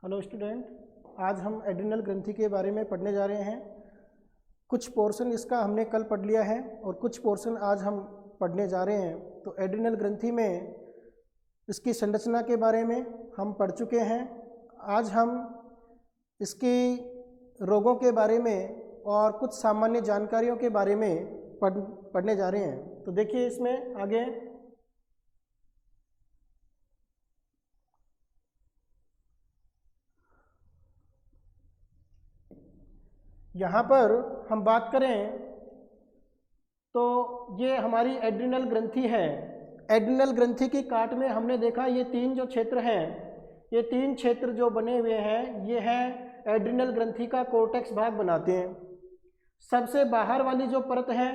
Hello student, आज हम adrenal ग्रंथि के बारे में पढ़ने जा रहे हैं। कुछ पोर्शन इसका हमने कल पढ़ लिया है और कुछ पोर्शन आज हम पढ़ने जा रहे हैं। तो एड्रिनल ग्रंथि में इसकी संरचना के बारे में हम पढ़ चुके हैं। आज हम इसकी रोगों के बारे में और कुछ सामान्य जानकारियों के बारे में पढ़ने जा रहे हैं। तो देखिए इसमें आगे यहाँ पर हम बात करें तो ये हमारी एड्रिनल ग्रंथि है। एड्रिनल ग्रंथि की काट में हमने देखा ये तीन जो क्षेत्र हैं, ये तीन क्षेत्र जो बने हुए हैं ये है एड्रिनल ग्रंथि का कोर्टेक्स भाग बनाते हैं। सबसे बाहर वाली जो परत है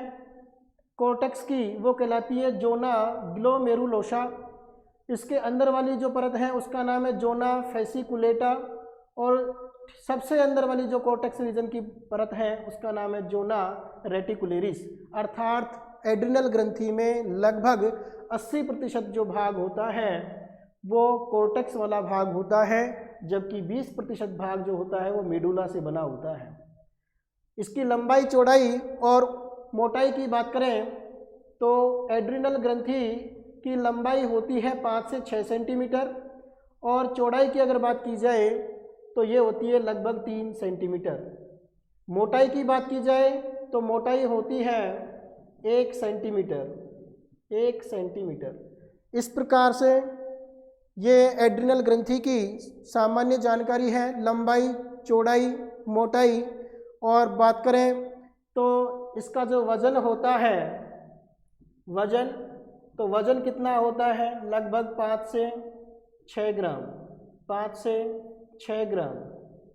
कोर्टेक्स की वो कहलाती है जोना ग्लोमेरुलोसा। इसके अंदर वाली जो परत है उसका नाम है जोना फेसिकुलेटा और सबसे अंदर वाली जो कोर्टेक्स रीजन की परत है उसका नाम है जोना रेटिकुलेरिस। अर्थात एड्रिनल ग्रंथि में लगभग 80% जो भाग होता है वो कोर्टेक्स वाला भाग होता है, जबकि 20% भाग जो होता है वो मेडुला से बना होता है। इसकी लंबाई, चौड़ाई और मोटाई की बात करें तो एड्रिनल ग्रंथि की लंबाई होती है 5 से 6 सेंटीमीटर और चौड़ाई की अगर बात की जाए तो ये होती है लगभग 3 सेंटीमीटर। मोटाई की बात की जाए तो मोटाई होती है 1 सेंटीमीटर। इस प्रकार से ये एड्रिनल ग्रंथि की सामान्य जानकारी है। लंबाई, चौड़ाई, मोटाई और बात करें तो इसका जो वज़न होता है, वज़न कितना होता है? लगभग 5 से 6 ग्राम। 5 से 6 ग्राम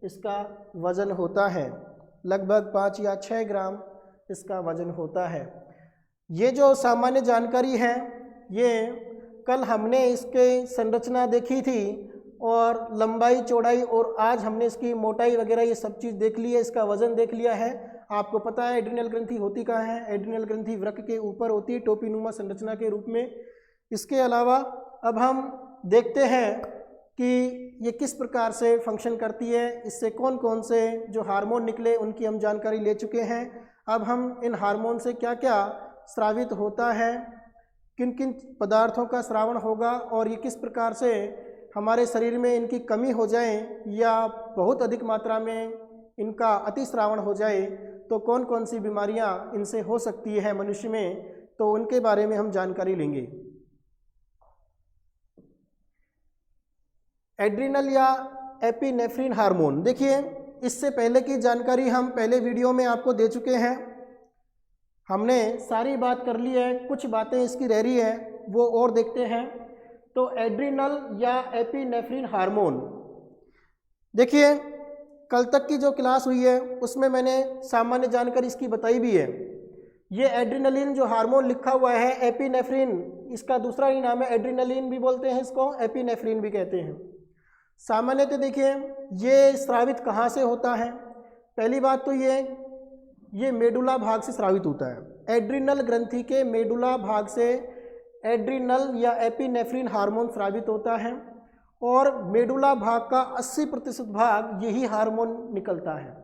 इसका वज़न होता है। लगभग 5 या 6 ग्राम इसका वज़न होता है। ये जो सामान्य जानकारी है ये कल हमने इसके संरचना देखी थी और लंबाई, चौड़ाई और आज हमने इसकी मोटाई वगैरह ये सब चीज़ देख ली है, इसका वज़न देख लिया है। आपको पता है एड्रिनल ग्रंथि होती कहाँ है? एड्रिनल ग्रंथि वृक्क के ऊपर होती है टोपीनुमा संरचना के रूप में। इसके अलावा अब हम देखते हैं कि ये किस प्रकार से फंक्शन करती है, इससे कौन कौन से जो हार्मोन निकले उनकी हम जानकारी ले चुके हैं। अब हम इन हार्मोन से क्या क्या स्रावित होता है, किन किन पदार्थों का स्रावण होगा और ये किस प्रकार से हमारे शरीर में इनकी कमी हो जाए या बहुत अधिक मात्रा में इनका अतिस्रावण हो जाए तो कौन कौन सी बीमारियां इनसे हो सकती है मनुष्य में, तो उनके बारे में हम जानकारी लेंगे। एड्रिनल या एपिनेफ्रिन हार्मोन, देखिए इससे पहले की जानकारी हम पहले वीडियो में आपको दे चुके हैं। हमने सारी बात कर ली है, कुछ बातें इसकी रह रही है वो और देखते हैं। तो एड्रिनल या एपिनेफ्रिन हार्मोन, देखिए कल तक की जो क्लास हुई है उसमें मैंने सामान्य जानकारी इसकी बताई भी है। ये एड्रिनलिन जो हार्मोन लिखा हुआ है, एपिनेफ्रिन इसका दूसरा ही नाम है, एड्रिनलिन भी बोलते हैं इसको, एपिनेफ्रिन भी कहते हैं। सामान्यतः देखिए ये स्रावित कहाँ से होता है? पहली बात तो ये मेडुला भाग से स्रावित होता है। एड्रिनल ग्रंथि के मेडुला भाग से एड्रिनल या एपिनेफ्रिन हार्मोन स्रावित होता है और मेडुला भाग का 80% भाग यही हार्मोन निकलता है।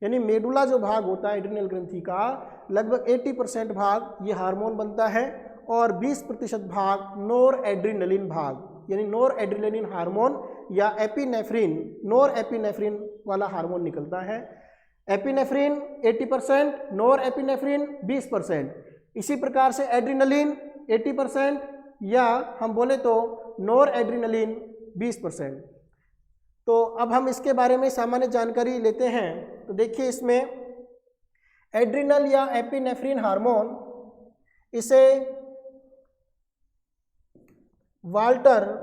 यानी मेडुला जो भाग होता है एड्रिनल ग्रंथि का, लगभग 80% भाग ये हार्मोन बनता है और 20% भाग नोर एड्रिनलिन भाग, यानी नोर एड्रिनलिन हार्मोन या एपिनेफ्रिन, नोर एपिनेफ्रिन वाला हार्मोन निकलता है। एपिनेफ्रिन 80%, नोर एपिनेफ्रिन 20%। इसी प्रकार से एड्रिनलिन 80% या हम बोले तो नोर एड्रिनलिन 20%। तो अब हम इसके बारे में सामान्य जानकारी लेते हैं। तो देखिए इसमें एड्रिनल या एपिनेफ्रिन हार्मोन, इसे वाल्टर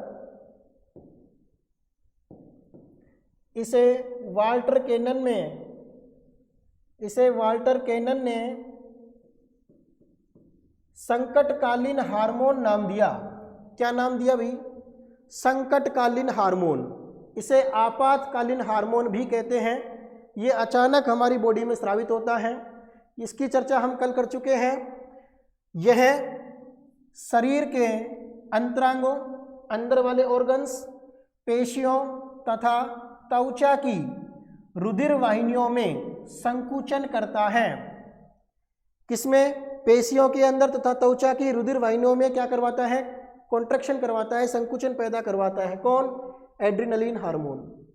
केनन ने संकटकालीन हार्मोन नाम दिया। क्या नाम दिया भाई? संकटकालीन हार्मोन। इसे आपातकालीन हार्मोन भी कहते हैं। ये अचानक हमारी बॉडी में स्रावित होता है। इसकी चर्चा हम कल कर चुके हैं। यह शरीर के अंतरांगों, अंदर वाले ऑर्गन्स, पेशियों तथा त्वचा की रुधिर वाहिनियों में संकुचन करता है। किसमें? पेशियों के अंदर तथा त्वचा की रुधिर वाहिनियों में क्या करवाता है? कॉन्ट्रैक्शन करवाता है, संकुचन पैदा करवाता है। कौन? Adrenaline hormone.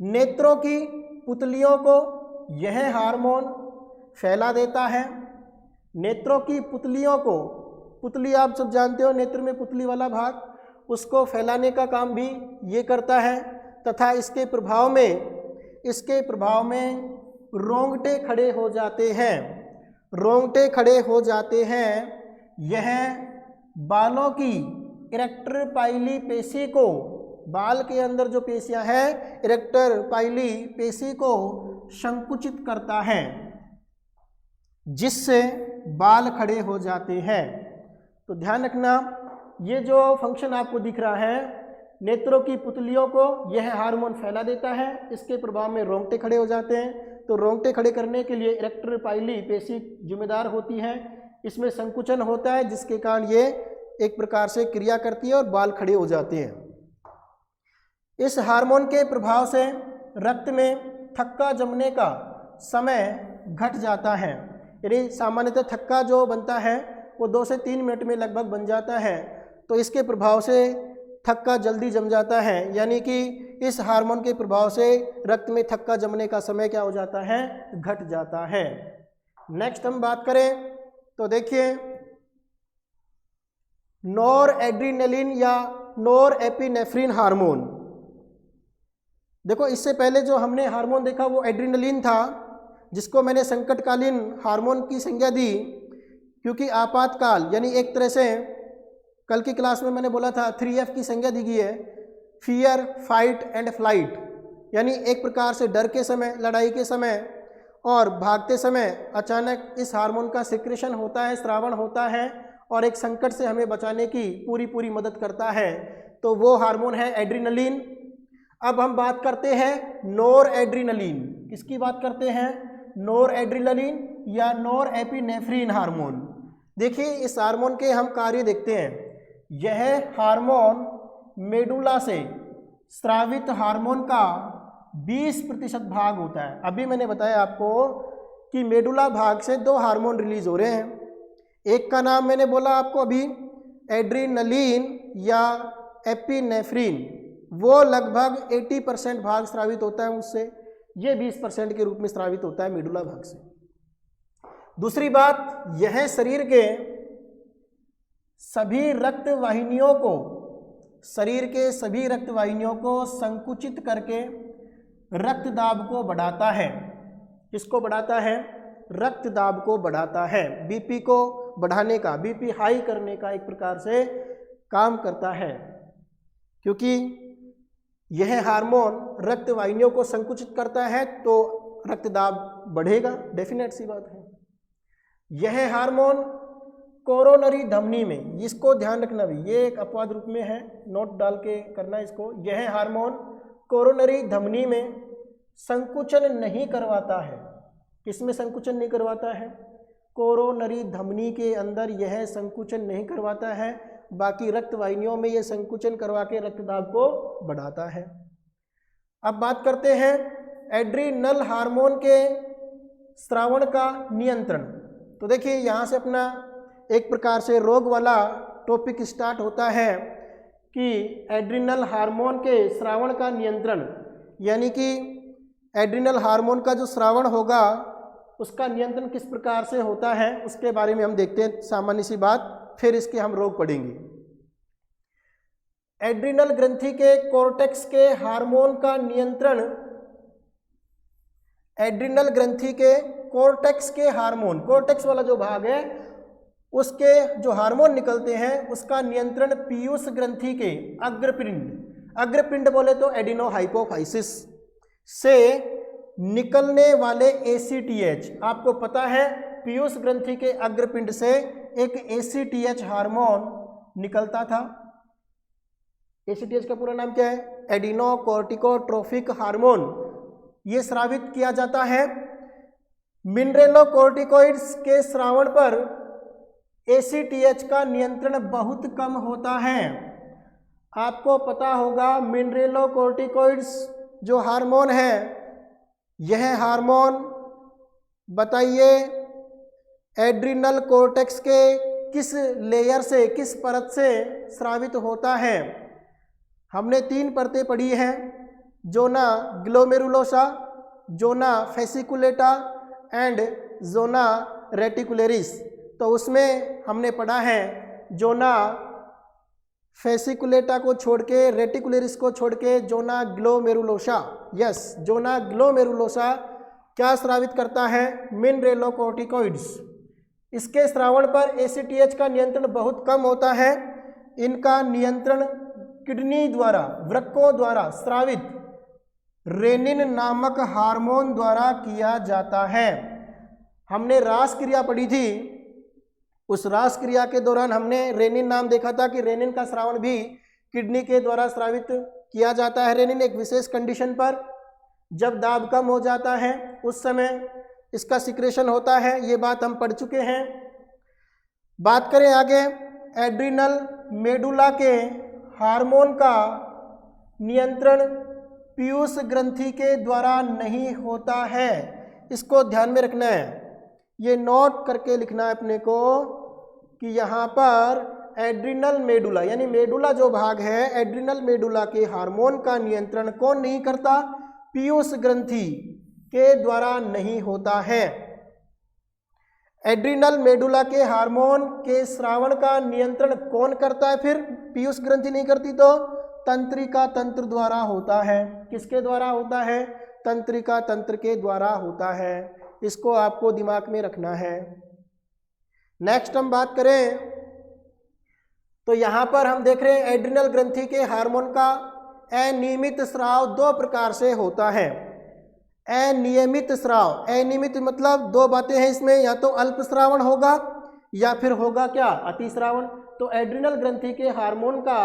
नेत्रों की पुतलियों को यह हार्मोन फैला देता है। नेत्रों की पुतलियों को, पुतली आप सब जानते हो, नेत्र में पुतली वाला भाग, उसको फैलाने का काम भी ये करता है। तथा इसके प्रभाव में रोंगटे खड़े हो जाते हैं। रोंगटे खड़े हो जाते हैं। यह बालों की इरेक्टर पाइली पेशी को, बाल के अंदर जो पेशियां हैं, इरेक्टर पाइली पेशी को संकुचित करता है, जिससे बाल खड़े हो जाते हैं। तो ध्यान रखना, ये जो फंक्शन आपको दिख रहा है, नेत्रों की पुतलियों को यह हार्मोन फैला देता है, इसके प्रभाव में रोंगटे खड़े हो जाते हैं। तो रोंगटे खड़े करने के लिए इरेक्टर पाइली पेशी जिम्मेदार होती है। इसमें संकुचन होता है, जिसके कारण ये एक प्रकार से क्रिया करती है और बाल खड़े हो जाते हैं। इस हार्मोन के प्रभाव से रक्त में थक्का जमने का समय घट जाता है। यानी सामान्यतः थक्का जो बनता है वो 2 से 3 मिनट में लगभग बन जाता है। तो इसके प्रभाव से थक्का जल्दी जम जाता है, यानी कि इस हार्मोन के प्रभाव से रक्त में थक्का जमने का समय क्या हो जाता है? घट जाता है। नेक्स्ट हम बात करें तो देखिए, नॉर एड्रेनलिन या नॉर एपिनेफ्रिन हार्मोन। देखो, इससे पहले जो हमने हार्मोन देखा वो एड्रेनलिन था, जिसको मैंने संकटकालीन हार्मोन की संज्ञा दी, क्योंकि आपातकाल, यानी एक तरह से कल की क्लास में मैंने बोला था 3F की संज्ञा दी गई है, फियर, फाइट एंड फ्लाइट। यानी एक प्रकार से डर के समय, लड़ाई के समय और भागते समय अचानक इस हार्मोन का सिक्रेशन होता है, स्रावण होता है और एक संकट से हमें बचाने की पूरी मदद करता है। तो वो हार्मोन है एड्रेनलिन। अब हम बात करते हैं नॉर एड्रेनलिन। किसकी बात करते हैं? नॉर एड्रेनलिन या नॉर एपिनेफ्रिन हार्मोन। देखिए, इस हार्मोन के हम कार्य देखते हैं। यह हार्मोन मेडुला से स्रावित हार्मोन का 20% भाग होता है। अभी मैंने बताया आपको कि मेडुला भाग से 2 हार्मोन रिलीज हो रहे हैं। एक का नाम मैंने बोला आपको अभी, एड्रेनलिन या एपिनेफ्रिन। वो लगभग 80% भाग स्रावित होता है उससे, ये 20% के रूप में स्रावित होता है मेडुला भाग से। दूसरी बात, यह शरीर के सभी रक्त वाहिनियों को संकुचित करके रक्त दाब को बढ़ाता है। किसको बढ़ाता है? रक्त दाब को बढ़ाता है। बीपी को बढ़ाने का, बीपी हाई करने का एक प्रकार से काम करता है, क्योंकि यह हार्मोन रक्त वाहिनियों को संकुचित करता है तो रक्त दाब बढ़ेगा, डेफिनेट सी बात है। यह हार्मोन कोरोनरी धमनी में, इसको ध्यान रखना भी, ये एक अपवाद रूप में है, नोट डाल के करना इसको। यह हार्मोन कोरोनरी धमनी में संकुचन नहीं करवाता है। किसमें संकुचन नहीं करवाता है? कोरोनरी धमनी के अंदर यह संकुचन नहीं करवाता है, बाकी रक्त वाहिनियों में यह संकुचन करवा के रक्तदाब को बढ़ाता है। अब बात करते हैं एड्रीनल हार्मोन के स्रावण का नियंत्रण। तो देखिए, यहाँ से अपना एक प्रकार से रोग वाला टॉपिक स्टार्ट होता है कि एड्रीनल हार्मोन के स्रावण का नियंत्रण, यानी कि एड्रीनल हार्मोन का जो स्रावण होगा उसका नियंत्रण किस प्रकार से होता है, उसके बारे में हम देखते हैं। सामान्य सी बात, फिर इसके हम रोग पढ़ेंगे। एड्रीनल ग्रंथि के कोर्टेक्स के हार्मोन का नियंत्रण, एड्रीनल ग्रंथि के कोर्टेक्स के हार्मोन, कोर्टेक्स वाला जो भाग है उसके जो हार्मोन निकलते हैं उसका नियंत्रण पीयूष ग्रंथि के अग्रपिंड, अग्रपिंड बोले तो एडिनोहाइपोफाइसिस से निकलने वाले ACTH। आपको पता है पीयूष ग्रंथि के अग्रपिंड से एक ACTH हार्मोन निकलता था। ACTH का पूरा नाम क्या है? एडिनोकोर्टिकोट्रोफिक हार्मोन। ये स्रावित किया जाता है। मिनरेलोकोर्टिकोइड्स के स्रावण पर ACTH का नियंत्रण बहुत कम होता है। आपको पता होगा मिनरेलोकोर्टिकोइड्स जो हार्मोन है, यह हार्मोन बताइए एड्रिनल कोर्टेक्स के किस लेयर से, किस परत से स्रावित होता है? हमने 3 परतें पढ़ी हैं, zona glomerulosa, zona fasciculata and zona reticularis. तो उसमें हमने पढ़ा है जोना फेसिकुलेटा को छोड़ के, रेटिकुलरिस को छोड़ के zona glomerulosa, yes, zona glomerulosa क्या स्रावित करता है? मिनरेलोकोर्टिकोइड्स। इसके स्रावण पर एसीटीएच का नियंत्रण बहुत कम होता है। इनका नियंत्रण किडनी द्वारा, वृक्कों द्वारा स्रावित रेनिन नामक हार्मोन द्वारा किया जाता है। हमने रास क्रिया पढ़ी थी, उस रास क्रिया के दौरान हमने रेनिन नाम देखा था कि रेनिन का स्रावण भी किडनी के द्वारा स्रावित किया जाता है। रेनिन एक विशेष कंडीशन पर, जब दाब कम हो जाता है उस समय इसका सिक्रेशन होता है, ये बात हम पढ़ चुके हैं। बात करें आगे, एड्रिनल मेडुला के हार्मोन का नियंत्रण पीयूष ग्रंथि के द्वारा नहीं होता है। इसको ध्यान में रखना है, ये नोट करके लिखना है अपने को कि यहाँ पर एड्रिनल मेडुला यानी मेडुला जो भाग है, एड्रिनल मेडुला के हार्मोन का नियंत्रण कौन नहीं करता? पीयूष ग्रंथि के द्वारा नहीं होता है। एड्रिनल मेडुला के हार्मोन के स्रावण का नियंत्रण कौन करता है? फिर पीयूष ग्रंथि नहीं करती तो तंत्रिका तंत्र द्वारा होता है। किसके द्वारा होता है? तंत्रिका तंत्र के द्वारा होता है। इसको आपको दिमाग में रखना है। नेक्स्ट हम बात करें तो यहाँ पर हम देख रहे हैं एड्रिनल ग्रंथि के हार्मोन का अनियमित स्राव 2 प्रकार से होता है। अनियमित स्राव, अनियमित मतलब 2 बातें हैं इसमें, या तो अल्प स्रावण होगा या फिर होगा क्या? अतिस्रावण। तो एड्रिनल ग्रंथि के हार्मोन का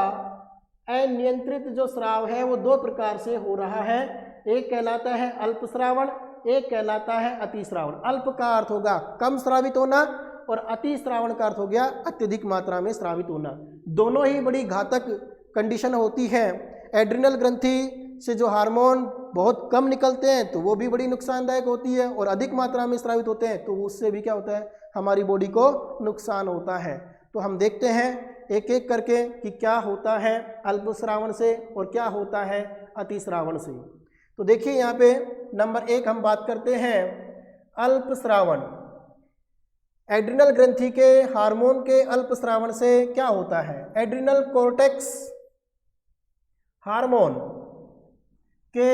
अनियंत्रित जो स्राव है वो 2 प्रकार से हो रहा है। एक कहलाता है अल्प श्रावण, एक कहलाता है अतिश्रावण। अल्प का अर्थ होगा कम स्रावित होना और अतिश्रावण का अर्थ हो गया अत्यधिक मात्रा में स्रावित होना। दोनों ही बड़ी घातक कंडीशन होती है। एड्रिनल ग्रंथि से जो हार्मोन बहुत कम निकलते हैं तो वो भी बड़ी नुकसानदायक होती है, और अधिक मात्रा में स्रावित होते हैं तो उससे भी क्या होता है? हमारी बॉडी को नुकसान होता है। तो हम देखते हैं एक एक करके कि क्या होता है अल्प श्रावण से और क्या होता है अतिश्रावण से। तो देखिए यहाँ पे नंबर 1 हम बात करते हैं अल्प श्रावण। एड्रिनल ग्रंथि के हार्मोन के अल्प श्रावण से क्या होता है? एड्रिनल कोर्टेक्स हार्मोन के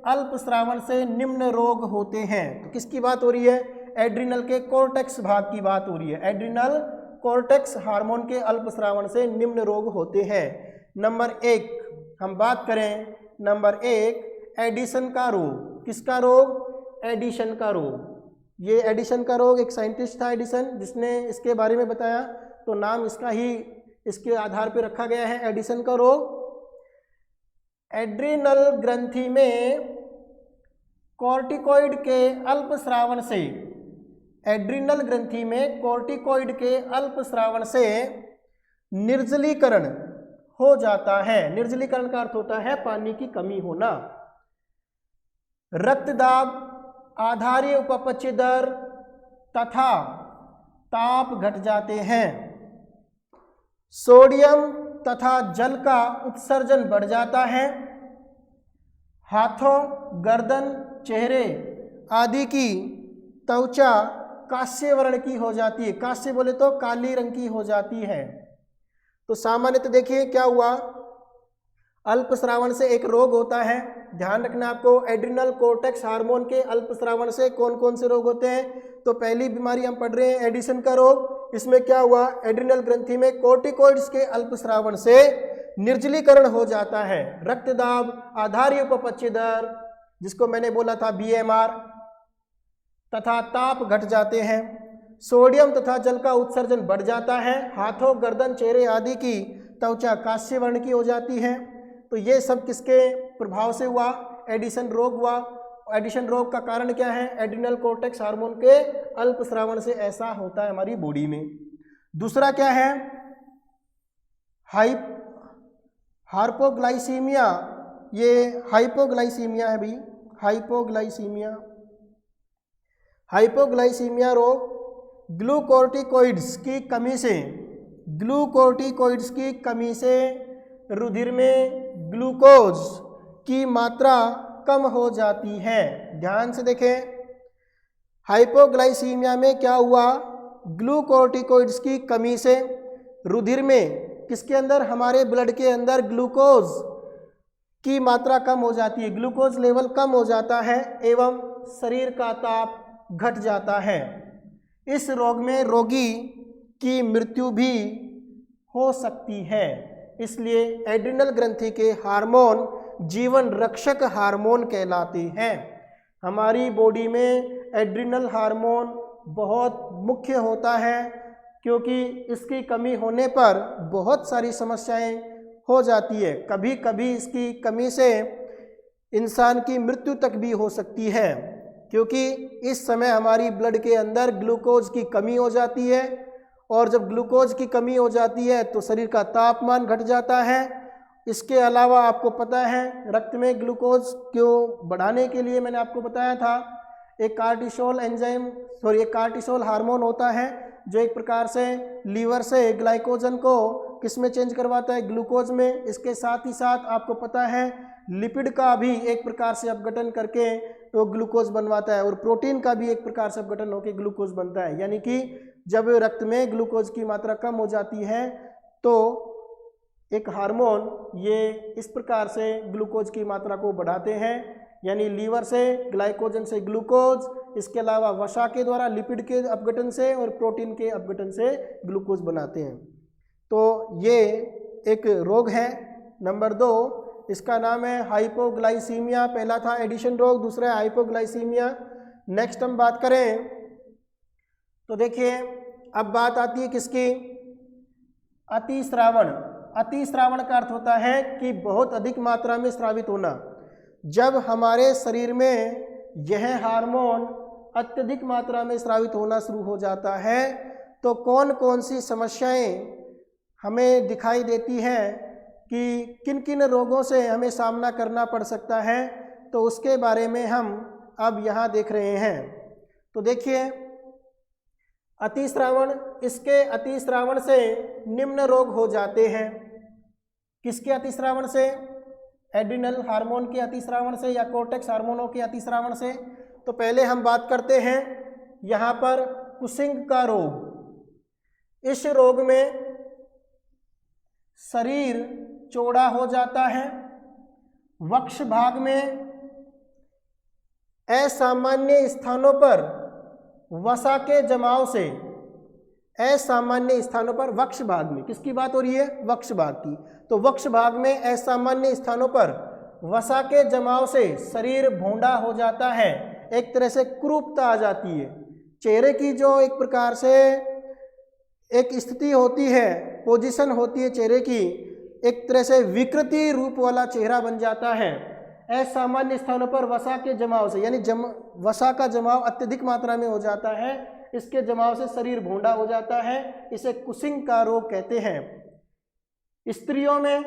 अल्प श्रावण से निम्न रोग होते हैं। तो किसकी बात हो रही है? एड्रिनल के कोर्टेक्स भाग की बात हो रही है। एड्रिनल कोर्टेक्स हार्मोन के अल्प श्रावण से निम्न रोग होते हैं। नंबर 1 हम बात करें, नंबर 1 एडिशन का रोग। किसका रोग? एडिशन का रोग। ये एडिशन का रोग, एक साइंटिस्ट था एडिशन जिसने इसके बारे में बताया, तो नाम इसका ही इसके आधार पर रखा गया है, एडिशन का रोग। एड्रिनल ग्रंथि में कॉर्टिकोइड के अल्प श्रावण से, एड्रिनल ग्रंथि में कॉर्टिकोइड के अल्प श्रावण से निर्जलीकरण हो जाता है। निर्जलीकरण का अर्थ होता है पानी की कमी होना। रक्तदाब, आधारीय उपपच्य दर तथा ताप घट जाते हैं। सोडियम तथा जल का उत्सर्जन बढ़ जाता है। हाथों, गर्दन, चेहरे आदि की त्वचा कांस्य वर्ण की हो जाती है। कांस्य बोले तो काली रंग की हो जाती है। तो सामान्यतः देखिए क्या हुआ, अल्प श्रावण से एक रोग होता है। ध्यान रखना आपको, एड्रिनल कोर्टेक्स हार्मोन के अल्प श्रावण से कौन कौन से रोग होते हैं। तो पहली बीमारी हम पढ़ रहे हैं एडिशन का रोग। इसमें क्या हुआ, एड्रिनल ग्रंथि में कोर्टिकोइड्स के अल्प श्रावण से निर्जलीकरण हो जाता है। रक्तदाब, आधारीय उपपच्य दर जिसको मैंने बोला था बीएमआर, तथा ताप घट जाते हैं। सोडियम तथा जल का उत्सर्जन बढ़ जाता है। हाथों, गर्दन, चेहरे आदि की त्वचा कांस्य वर्ण की हो जाती है। तो ये सब किसके प्रभाव से हुआ? एडिशन रोग हुआ। एडिशन रोग का कारण क्या है? एड्रिनल कोर्टेक्स हार्मोन के अल्प श्रावण से ऐसा होता है हमारी बॉडी में। दूसरा क्या है? हाइपोग्लाइसीमिया ये हाइपोग्लाइसीमिया है भाई, हाइपोग्लाइसीमिया। हाइपोग्लाइसीमिया रोग ग्लूकोर्टिकोइड्स की कमी से, ग्लूकोर्टिकोइड्स की कमी से रुधिर में ग्लूकोज की मात्रा कम हो जाती है। ध्यान से देखें, हाइपोग्लाइसीमिया में क्या हुआ, ग्लूकोर्टिकोइड्स की कमी से रुधिर में, किसके अंदर, हमारे ब्लड के अंदर ग्लूकोज की मात्रा कम हो जाती है, ग्लूकोज लेवल कम हो जाता है एवं शरीर का ताप घट जाता है। इस रोग में रोगी की मृत्यु भी हो सकती है। इसलिए एड्रिनल ग्रंथि के हार्मोन जीवन रक्षक हार्मोन कहलाते हैं। हमारी बॉडी में एड्रिनल हार्मोन बहुत मुख्य होता है, क्योंकि इसकी कमी होने पर बहुत सारी समस्याएं हो जाती है। कभी कभी इसकी कमी से इंसान की मृत्यु तक भी हो सकती है, क्योंकि इस समय हमारी ब्लड के अंदर ग्लूकोज की कमी हो जाती है, और जब ग्लूकोज की कमी हो जाती है तो शरीर का तापमान घट जाता है। इसके अलावा आपको पता है रक्त में ग्लूकोज को बढ़ाने के लिए मैंने आपको बताया था एक कार्टिसोल एंजाइम, एक कार्टिसोल हार्मोन होता है जो एक प्रकार से लीवर से ग्लाइकोजन को किस में चेंज करवाता है, ग्लूकोज में। इसके साथ ही साथ आपको पता है लिपिड का भी एक प्रकार से अपघटन करके तो ग्लूकोज बनवाता है, और प्रोटीन का भी एक प्रकार से अपघटन होकर ग्लूकोज बनता है। यानी कि जब रक्त में ग्लूकोज की मात्रा कम हो जाती है तो एक हार्मोन ये इस प्रकार से ग्लूकोज की मात्रा को बढ़ाते हैं, यानी लीवर से ग्लाइकोजन से ग्लूकोज, इसके अलावा वसा के द्वारा लिपिड के अपघटन से और प्रोटीन के अपघटन से ग्लूकोज बनाते हैं। तो ये एक रोग है। नंबर 2, इसका नाम है हाइपोग्लाइसीमिया। पहला था एडिशन रोग, दूसरा है हाइपोग्लाइसीमिया। नेक्स्ट हम बात करें तो देखिए अब बात आती है किसकी, अतिस्रावण। अतिस्रावण का अर्थ होता है कि बहुत अधिक मात्रा में स्रावित होना। जब हमारे शरीर में यह हार्मोन अत्यधिक मात्रा में स्रावित होना शुरू हो जाता है तो कौन कौन सी समस्याएं हमें दिखाई देती हैं कि किन किन रोगों से हमें सामना करना पड़ सकता है, तो उसके बारे में हम अब यहाँ देख रहे हैं। तो देखिए अतिस्रावण, इसके अतिस्रावण से निम्न रोग हो जाते हैं। किसके अतिस्रावण से, एड्रिनल हार्मोन के अतिस्रावण से या कोर्टेक्स हार्मोनों के अतिस्रावण से। तो पहले हम बात करते हैं यहाँ पर कुशिंग का रोग। इस रोग में शरीर चौड़ा हो जाता है, वक्ष भाग में असामान्य स्थानों पर वसा के जमाव से, असामान्य स्थानों पर वक्ष भाग में, किसकी बात हो रही है, वक्ष भाग की। तो वक्ष भाग में असामान्य स्थानों पर वसा के जमाव से शरीर भोंडा हो जाता है, एक तरह से कुरूपता आ जाती है। चेहरे की जो एक प्रकार से एक स्थिति होती है, पोजीशन होती है चेहरे की, एक तरह से विकृति रूप वाला चेहरा बन जाता है असामान्य स्थानों पर वसा के जमाव से, यानी वसा का जमाव अत्यधिक मात्रा में हो जाता है, इसके जमाव से शरीर भोंडा हो जाता है। इसे कुशिंग का रोग कहते हैं। स्त्रियों में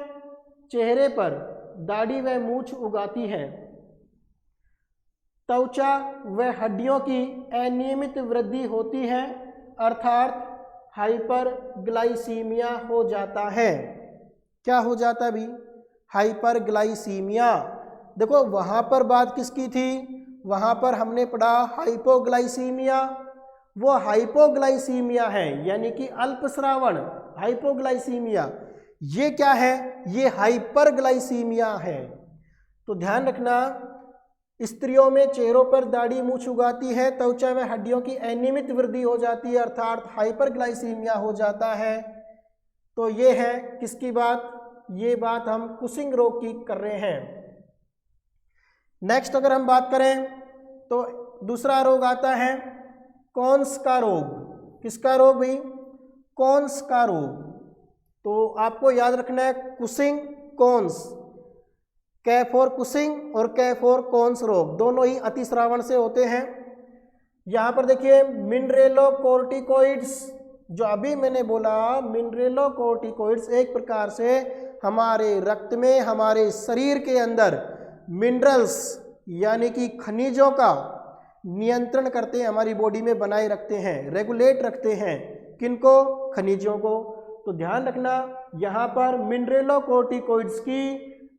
चेहरे पर दाढ़ी व मूछ उगाती है, त्वचा व हड्डियों की अनियमित वृद्धि होती है, अर्थात हाइपरग्लाइसीमिया हो जाता है। क्या हो जाता है भी, हाइपरग्लाइसीमिया। देखो वहाँ पर बात किसकी थी, वहाँ पर हमने पढ़ा हाइपोग्लाइसीमिया, वो हाइपोग्लाइसीमिया है यानी कि अल्पस्रावण हाइपोग्लाइसीमिया। ये क्या है, ये हाइपरग्लाइसीमिया है। तो ध्यान रखना, स्त्रियों में चेहरों पर दाढ़ी मूछ उगाती है, त्वचा व हड्डियों की अनियमित वृद्धि हो जाती है, अर्थात हाइपरग्लाइसीमिया हो जाता है। तो ये है किसकी बात, ये बात हम कुशिंग रोग की कर रहे हैं। नेक्स्ट अगर हम बात करें तो दूसरा रोग आता है कॉन्स का रोग। किसका रोग भाई, कॉन्स का रोग। तो आपको याद रखना है कुशिंग कॉन्स, कै फॉर कुशिंग और कै फॉर कॉन्स रोग, दोनों ही अतिस्रावण से होते हैं। यहाँ पर देखिए मिनरेलोकोर्टिकोइड्स जो अभी मैंने बोला, मिनरेलोकोर्टिकोइड्स एक प्रकार से हमारे रक्त में, हमारे शरीर के अंदर मिनरल्स यानी कि खनिजों का नियंत्रण करते हैं, हमारी बॉडी में बनाए रखते हैं, रेगुलेट रखते हैं। किनको? खनिजों को। तो ध्यान रखना, यहाँ पर मिनरेलोकोर्टिकोइड्स की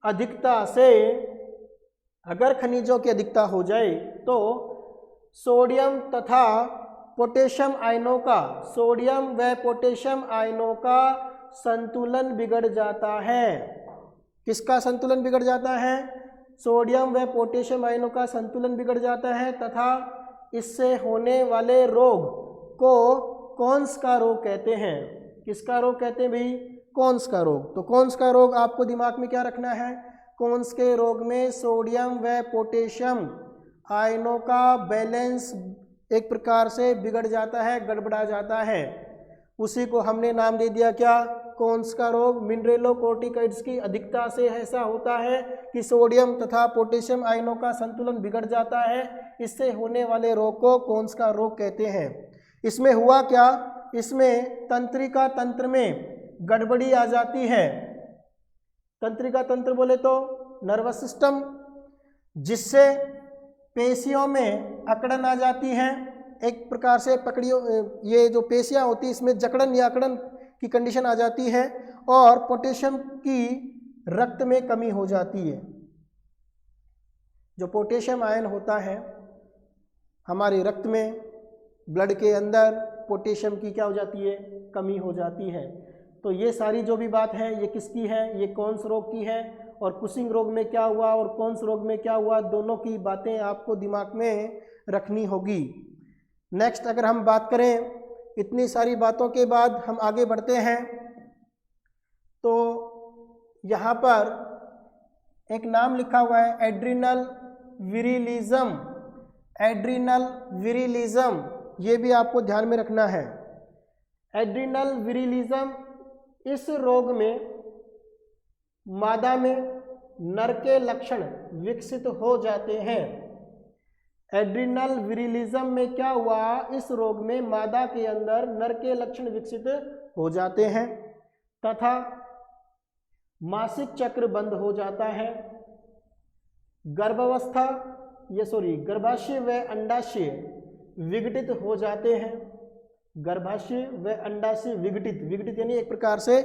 अधिकता से, अगर खनिजों की अधिकता हो जाए तो सोडियम तथा पोटेशियम आयनों का, सोडियम व पोटेशियम आयनों का संतुलन बिगड़ जाता है। किसका संतुलन बिगड़ जाता है? सोडियम व पोटेशियम आयनों का संतुलन बिगड़ जाता है, तथा इससे होने वाले रोग को कॉन्स का रोग कहते हैं। किसका रोग कहते हैं भाई? कॉन्स का रोग। तो कॉन्स का रोग आपको दिमाग में क्या रखना है? कॉन्स के रोग में सोडियम व पोटेशियम आयनों का बैलेंस एक प्रकार से बिगड़ जाता है, गड़बड़ा जाता है। उसी को हमने नाम दे दिया क्या? कॉन्स का रोग। मिनरेलोकोर्टिकोइड्स की अधिकता से ऐसा होता है कि सोडियम तथा पोटेशियम आयनों का संतुलन बिगड़ जाता है। इससे होने वाले रोग को कॉन्स का रोग कहते हैं। इसमें हुआ क्या? इसमें तंत्रिका तंत्र में गड़बड़ी आ जाती है। तंत्रिका तंत्र बोले तो नर्वस सिस्टम, जिससे पेशियों में अकड़न आ जाती है। एक प्रकार से पकड़ियों, ये जो पेशियां होती है इसमें जकड़न या अकड़न की कंडीशन आ जाती है, और पोटेशियम की रक्त में कमी हो जाती है। जो पोटेशियम आयन होता है हमारे रक्त में, ब्लड के अंदर पोटेशियम की क्या हो जाती है? कमी हो जाती है। तो ये सारी जो भी बात है ये किसकी है? ये कॉन्स रोग की है। और कुशिंग रोग में क्या हुआ और कॉन्स रोग में क्या हुआ, दोनों की बातें आपको दिमाग में रखनी होगी। नेक्स्ट अगर हम बात करें, इतनी सारी बातों के बाद हम आगे बढ़ते हैं, तो यहाँ पर एक नाम लिखा हुआ है एड्रिनल विरिलिज्म। एड्रिनल विरिलिज्म, ये भी आपको ध्यान में रखना है। एड्रिनल विरिलिज्म, इस रोग में मादा में नर के लक्षण विकसित हो जाते हैं। एड्रिनल विरिलिज्म में क्या हुआ? इस रोग में मादा के अंदर नर के लक्षण विकसित हो जाते हैं, तथा मासिक चक्र बंद हो जाता है। गर्भावस्था गर्भाशय व अंडाशय विघटित हो जाते हैं। गर्भाशय व अंडाशय विघटित यानी एक प्रकार से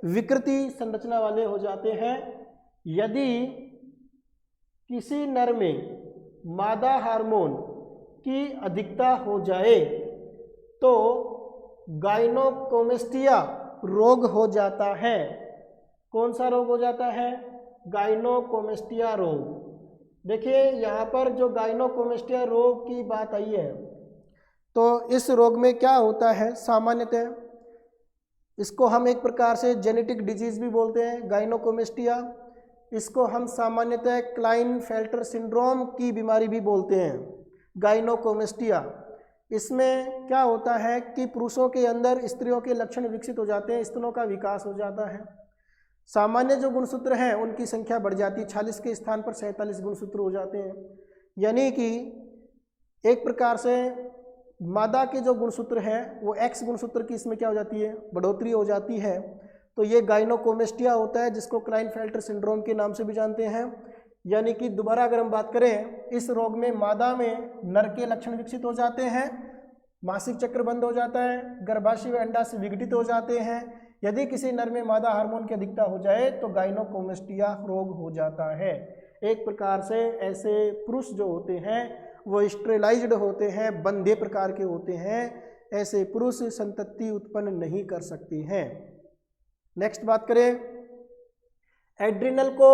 विकृति संरचना वाले हो जाते हैं। यदि किसी नर में मादा हार्मोन की अधिकता हो जाए तो गाइनोकोमेस्टिया रोग हो जाता है। कौन सा रोग हो जाता है? गाइनोकोमेस्टिया रोग। देखिए यहाँ पर जो गाइनोकोमेस्टिया रोग की बात आई है, तो इस रोग में क्या होता है? सामान्यतः इसको हम एक प्रकार से जेनेटिक डिजीज भी बोलते हैं, गाइनोकोमेस्टिया। इसको हम सामान्यतः क्लाइनफेल्टर सिंड्रोम की बीमारी भी बोलते हैं, गाइनोकोमेस्टिया। इसमें क्या होता है कि पुरुषों के अंदर स्त्रियों के लक्षण विकसित हो जाते हैं, स्तनों का विकास हो जाता है। सामान्य जो गुणसूत्र हैं उनकी संख्या बढ़ जाती है, 46 के स्थान पर 47 गुणसूत्र हो जाते हैं। यानी कि एक प्रकार से मादा के जो गुणसूत्र हैं वो एक्स गुणसूत्र की इसमें क्या हो जाती है? बढ़ोतरी हो जाती है। तो ये गाइनोकोमेस्टिया होता है, जिसको क्लाइनफेल्टर सिंड्रोम के नाम से भी जानते हैं। यानी कि दोबारा अगर हम बात करें, इस रोग में मादा में नर के लक्षण विकसित हो जाते हैं, मासिक चक्र बंद हो जाता है, गर्भाशय व अंडाशय विघटित हो जाते हैं। यदि किसी नर में मादा हार्मोन की अधिकता हो जाए तो गाइनोकोमेस्टिया रोग हो जाता है। एक प्रकार से ऐसे पुरुष जो होते हैं वो स्टेरिलाइज्ड होते हैं, बंधे प्रकार के होते हैं। ऐसे पुरुष संतति उत्पन्न नहीं कर सकते हैं। नेक्स्ट बात करें, एड्रिनल को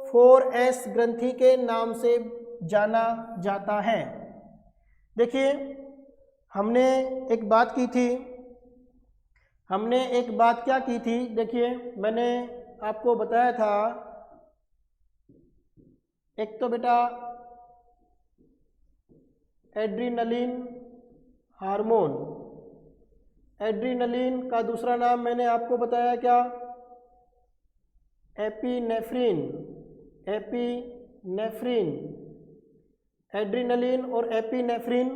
4S ग्रंथि के नाम से जाना जाता है। देखिए हमने एक बात की थी, क्या की थी? देखिए मैंने आपको बताया था, एक तो बेटा एड्रिनलिन हार्मोन, एड्रिनलिन का दूसरा नाम मैंने आपको बताया क्या? एपिनेफ्रिन। एड्रिनलिन और एपिनेफ्रिन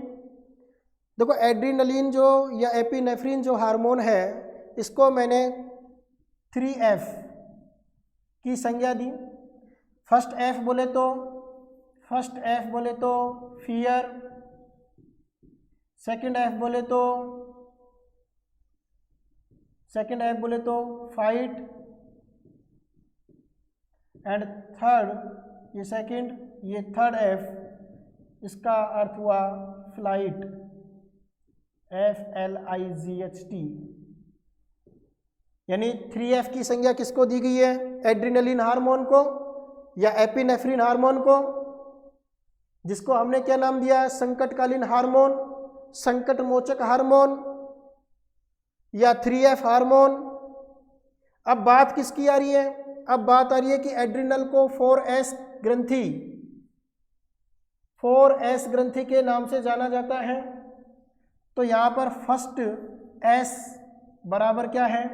देखो एड्रीनलिन जो या एपिनेफ्रिन जो हार्मोन है, इसको मैंने 3F की संज्ञा दी। फर्स्ट एफ बोले तो फियर, सेकंड एफ बोले तो फाइट, एंड थर्ड ये सेकंड, ये थर्ड एफ इसका अर्थ हुआ फ्लाइट, FLIGHT। यानी 3F की संज्ञा किसको दी गई है? एड्रीनलिन हार्मोन को या एपिनेफ्रिन हार्मोन को, जिसको हमने क्या नाम दिया? संकटकालीन हार्मोन, संकट मोचक हार्मोन या 3F हार्मोन। अब बात किसकी आ रही है? अब बात आ रही है कि एड्रिनल को 4S ग्रंथि के नाम से जाना जाता है। तो यहाँ पर फर्स्ट S बराबर क्या है?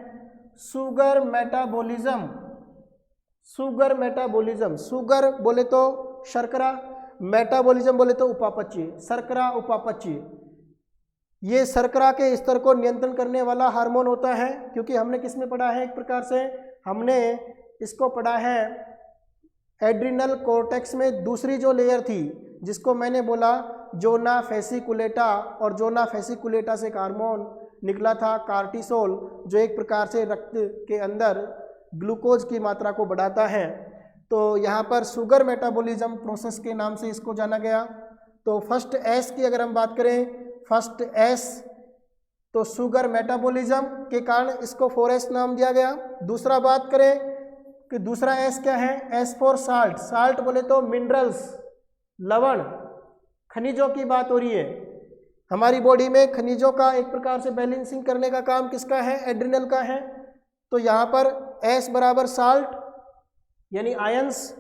Sugar metabolism. शुगर बोले तो शर्करा, मेटाबॉलिज्म बोले तो उपापचय, शर्करा उपापचय। ये शर्करा के स्तर को नियंत्रण करने वाला हार्मोन होता है, क्योंकि हमने किस में पढ़ा है? एक प्रकार से हमने इसको पढ़ा है एड्रिनल कॉर्टेक्स में दूसरी जो लेयर थी, जिसको मैंने बोला जोना फेसिकुलेटा, और जोना फेसिकुलेटा से एक हार्मोन निकला था कार्टिसोल, जो एक प्रकार से रक्त के अंदर ग्लूकोज की मात्रा को बढ़ाता है। तो यहाँ पर शुगर मेटाबॉलिज्म प्रोसेस के नाम से इसको जाना गया। तो फर्स्ट एस की अगर हम बात करें, फर्स्ट एस तो शुगर मेटाबॉलिज्म के कारण इसको 4S नाम दिया गया। दूसरा बात करें कि दूसरा एस क्या है? S for salt. साल्ट बोले तो मिनरल्स, लवण, खनिजों की बात हो रही है। हमारी बॉडी में खनिजों का एक प्रकार से बैलेंसिंग करने का काम किसका है? एड्रिनल का है। तो यहाँ पर एस बराबर साल्ट यानी आयंस।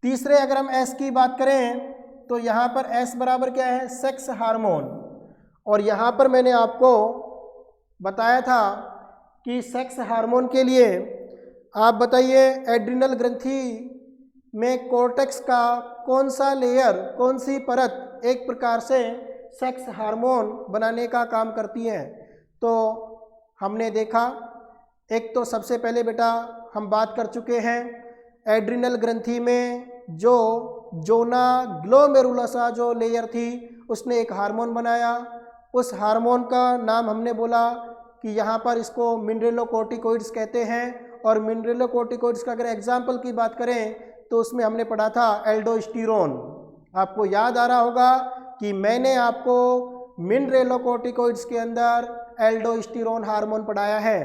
तीसरे अगर हम एस की बात करें तो यहाँ पर एस बराबर क्या है? Sex hormone. और यहाँ पर मैंने आपको बताया था कि सेक्स हार्मोन के लिए आप बताइए एड्रिनल ग्रंथि में कॉर्टेक्स का कौन सा लेयर, कौन सी परत एक प्रकार से सेक्स हार्मोन बनाने का काम करती है? तो हमने देखा, एक तो सबसे पहले बेटा हम बात कर चुके हैं एड्रिनल ग्रंथि में जो जोना ग्लोमेरुलोसा जो लेयर थी उसने एक हार्मोन बनाया। उस हार्मोन का नाम हमने बोला कि यहाँ पर इसको मिनरेलोकोर्टिकोइड्स कहते हैं। और मिनरेलोकोर्टिकोइड्स का अगर एग्जाम्पल की बात करें तो उसमें हमने पढ़ा था एल्डोस्टेरोन। आपको याद आ रहा होगा कि मैंने आपको मिनरेलोकोर्टिकोइड्स के अंदर एल्डोस्टेरोन हार्मोन पढ़ाया है,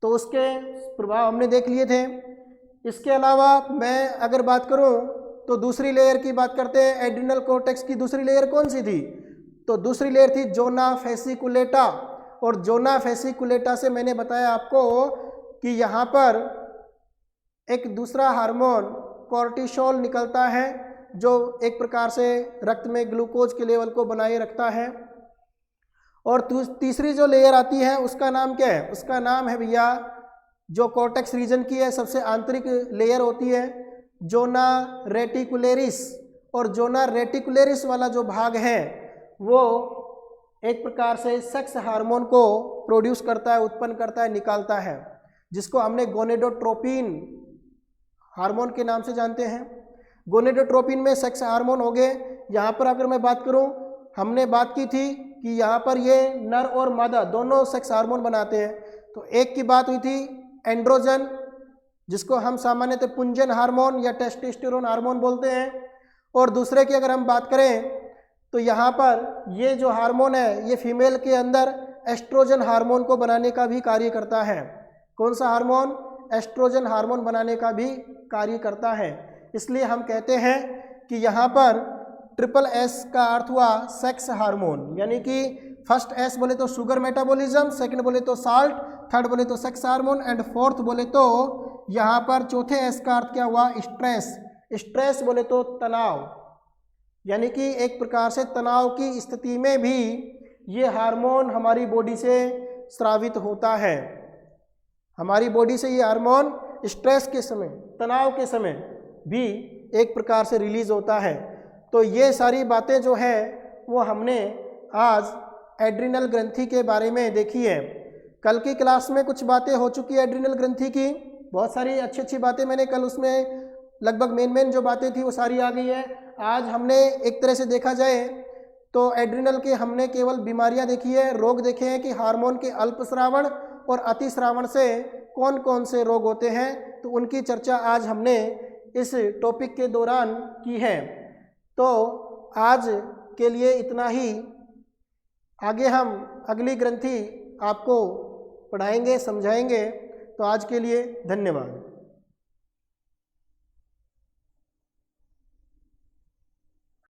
तो उसके प्रभाव हमने देख लिए थे। इसके अलावा मैं अगर बात करूं तो दूसरी लेयर की बात करते हैं। एड्रिनल कॉर्टेक्स की दूसरी लेयर कौन सी थी? तो दूसरी लेयर थी जोना फेसिकुलेटा। और जोना फेसिकुलेटा से मैंने बताया आपको कि यहाँ पर एक दूसरा हार्मोन कॉर्टिसोल निकलता है, जो एक प्रकार से रक्त में ग्लूकोज के लेवल को बनाए रखता है। और तीसरी जो लेयर आती है उसका नाम क्या है? उसका नाम है भैया, जो कॉर्टेक्स रीजन की है सबसे आंतरिक लेयर होती है, जोना रेटिकुलेरिस। और जोना रेटिकुलेरिस वाला जो भाग है वो एक प्रकार से सेक्स हार्मोन को प्रोड्यूस करता है, उत्पन्न करता है, निकालता है, जिसको हमने गोनेडोट्रोपिन हार्मोन के नाम से जानते हैं। गोनेडोट्रोपिन में सेक्स हार्मोन हो गए। यहाँ पर अगर मैं बात करूँ, हमने बात की थी कि यहाँ पर ये नर और मादा दोनों सेक्स हार्मोन बनाते हैं। तो एक की बात हुई थी एंड्रोजन, जिसको हम सामान्यतः पुंजन हार्मोन या टेस्टोस्टेरोन हार्मोन बोलते हैं। और दूसरे की अगर हम बात करें तो यहाँ पर ये जो हार्मोन है ये फीमेल के अंदर एस्ट्रोजन हार्मोन को बनाने का भी कार्य करता है। कौन सा हार्मोन? एस्ट्रोजन हार्मोन बनाने का भी कार्य करता है। इसलिए हम कहते हैं कि यहाँ पर ट्रिपल एस का अर्थ हुआ सेक्स हार्मोन, यानी कि फर्स्ट एस बोले तो शुगर मेटाबॉलिज्म, सेकंड बोले तो साल्ट, थर्ड बोले तो सेक्स हार्मोन, एंड फोर्थ बोले तो यहाँ पर चौथे एस का अर्थ क्या हुआ? स्ट्रेस। स्ट्रेस बोले तो तनाव, यानी कि एक प्रकार से तनाव की स्थिति में भी ये हार्मोन हमारी बॉडी से स्रावित होता है। हमारी बॉडी से ये हार्मोन स्ट्रेस के समय, तनाव के समय भी एक प्रकार से रिलीज होता है। तो ये सारी बातें जो है वो हमने आज एड्रिनल ग्रंथि के बारे में देखिए। कल की क्लास में कुछ बातें हो चुकी है एड्रिनल ग्रंथि की, बहुत सारी अच्छी अच्छी बातें मैंने कल उसमें लगभग मेन जो बातें थी वो सारी आ गई है। आज हमने एक तरह से देखा जाए तो एड्रिनल के हमने केवल बीमारियां देखी है, रोग देखे हैं कि हार्मोन के अल्पस्रावन और अतिस्रावन से कौन कौन से रोग होते हैं, तो उनकी चर्चा आज हमने इस टॉपिक के दौरान की है। तो आज के लिए इतना ही, आगे हम अगली ग्रंथि आपको पढ़ाएंगे, समझाएंगे। तो आज के लिए धन्यवाद।